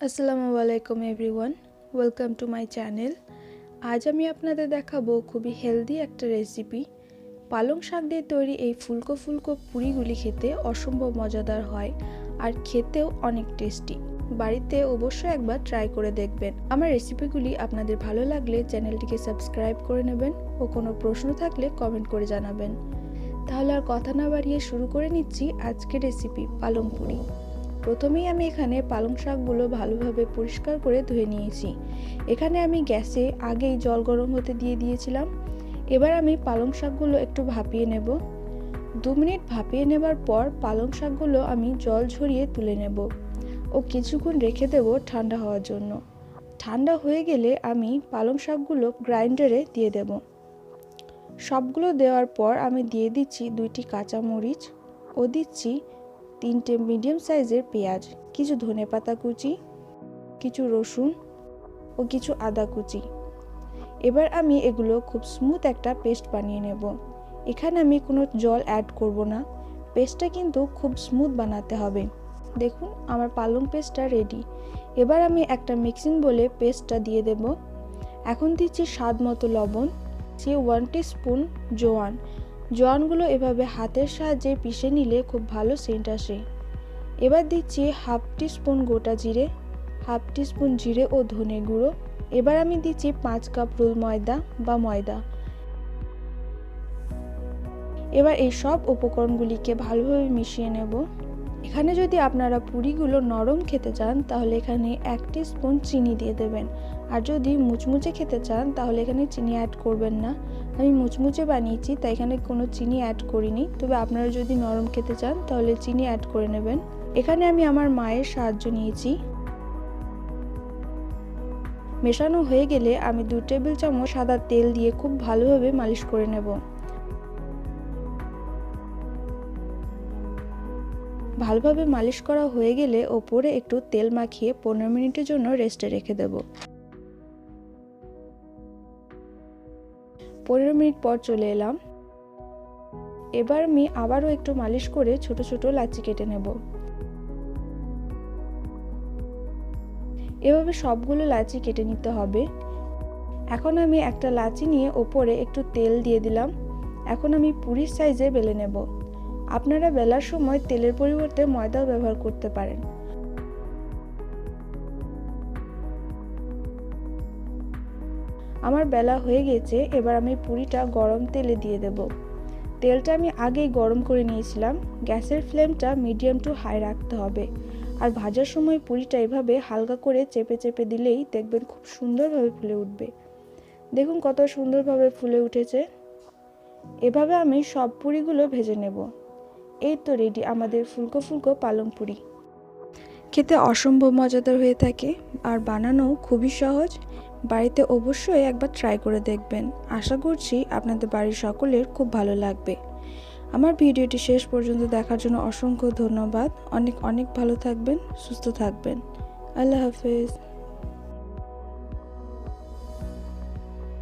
আসসালামু আলাইকুম everyone, welcome to my channel. আজ আমি আপনাদের দেখাবো খুবই হেলদি একটা রেসিপি। পালং শাক দিয়ে তৈরি এই ফুলকো ফুলকো পুরিগুলি খেতে অসম্ভব মজাদার হয় আর খেতেও অনেক টেস্টি। বাড়িতে অবশ্যই একবার ট্রাই করে দেখবেন। আমার রেসিপিগুলি আপনাদের ভালো লাগলে চ্যানেলটিকে সাবস্ক্রাইব করে নেবেন ও কোনো প্রশ্ন থাকলে কমেন্ট করে জানাবেন। তাহলে আর কথা না বাড়িয়ে শুরু করে নিচ্ছি আজকের রেসিপি পালং পুরি। প্রথমেই আমি এখানে পালং শাকগুলো ভালোভাবে পরিষ্কার করে ধুয়ে নিয়েছি। এখানে আমি গ্যাসে আগেই জল গরম হতে দিয়ে দিয়েছিলাম। এবার আমি পালং শাকগুলো একটু ভাপিয়ে নেব। 2 মিনিট ভাপিয়ে নেবার পর পালং শাকগুলো আমি জল ঝরিয়ে তুলে নেব ও কিছুক্ষণ রেখে দেব ঠান্ডা হওয়ার জন্য। ঠান্ডা হয়ে গেলে আমি পালং শাকগুলো গ্রাইন্ডারে দিয়ে দেব। সবগুলো দেওয়ার পর আমি দিয়ে দিচ্ছি 2টি কাঁচামরিচ ও দিচ্ছি 3টে মিডিয়াম সাইজের পেঁয়াজ, কিছু ধনেপাতা কুচি, কিছু রসুন ও কিছু আদা কুচি। এবার আমি এগুলো খুব স্মুথ একটা পেস্ট বানিয়ে নেব। এখানে আমি কোনো জল অ্যাড করব না, পেস্টটা কিন্তু খুব স্মুথ বানাতে হবে। দেখুন আমার পালং পেস্টটা রেডি। এবার আমি একটা মিক্সিং বলে পেস্টটা দিয়ে দেব। এখন দিচ্ছি স্বাদ মতো লবণ, 1 টিস্পুন জোয়ানগুলো এভাবে হাতের সাহায্যে পিষে নিলে খুব ভালো সেন্ট আসে। এবার দিচ্ছি 1/2 টিস্পুন গোটা জিরে, 1/2 টিস্পুন জিরে ও ধনে গুঁড়ো। এবার আমি দিচ্ছি 5 কাপ রোল ময়দা। এবার এই সব উপকরণগুলিকে ভালোভাবে মিশিয়ে নেব। এখানে যদি আপনারা পুরিগুলো নরম খেতে চান তাহলে এখানে 1 টিস্পুন চিনি দিয়ে দেবেন, আর যদি মুচমুচে খেতে চান তাহলে এখানে চিনি অ্যাড করবেন না। আমি মুচমুচে বানিয়েছি তাই এখানে কোনো চিনি অ্যাড করিনি, তবে আপনারা যদি নরম খেতে চান তাহলে চিনি অ্যাড করে নেবেন। এখানে আমি আমার মায়ের সাহায্য নিয়েছি। মেশানো হয়ে গেলে আমি 2 টেবিল চামচ সাদা তেল দিয়ে খুব ভালোভাবে মালিশ করে নেব। ভালোভাবে মালিশ করা হয়ে গেলে ওপরে একটু তেল মাখিয়ে 15 মিনিটের জন্য রেস্টে রেখে দেব। 15 মিনিট পর চলে এলাম। এবার আমি আবারও একটু মালিশ করে ছোট ছোট লাচি কেটে নেব। এভাবে সবগুলো লাচি কেটে নিতে হবে। এখন আমি একটা লাচি নিয়ে ওপরে একটু তেল দিয়ে দিলাম। এখন আমি পুরির সাইজে বেলে নেব। আপনারা বেলার সময় তেলের পরিবর্তে ময়দাও ব্যবহার করতে পারেন। আমার বেলা হয়ে গেছে। এবার আমি পুরিটা গরম তেলে দিয়ে দেব। তেলটা আমি আগেই গরম করে নিয়েছিলাম। গ্যাসের ফ্লেমটা মিডিয়াম টু হাই রাখতে হবে, আর ভাজার সময় পুরিটা এভাবে হালকা করে চেপে চেপে দিলেই দেখবেন খুব সুন্দরভাবে ফুলে উঠবে। দেখুন কত সুন্দরভাবে ফুলে উঠেছে। এভাবে আমি সব পুরিগুলো ভেজে নেব। এই তো রেডি আমাদের ফুলকো ফুলকো পালং পুরি। খেতে অসম্ভব মজাদার হয়ে থাকে আর বানানো খুবই সহজ। বাড়িতে অবশ্যই একবার ট্রাই করে দেখবেন। আশা করছি আপনাদের বাড়ির সকলের খুব ভালো লাগবে। আমার ভিডিওটি শেষ পর্যন্ত দেখার জন্য অসংখ্য ধন্যবাদ। অনেক ভালো থাকবেন, সুস্থ থাকবেন। আল্লাহ হাফেজ।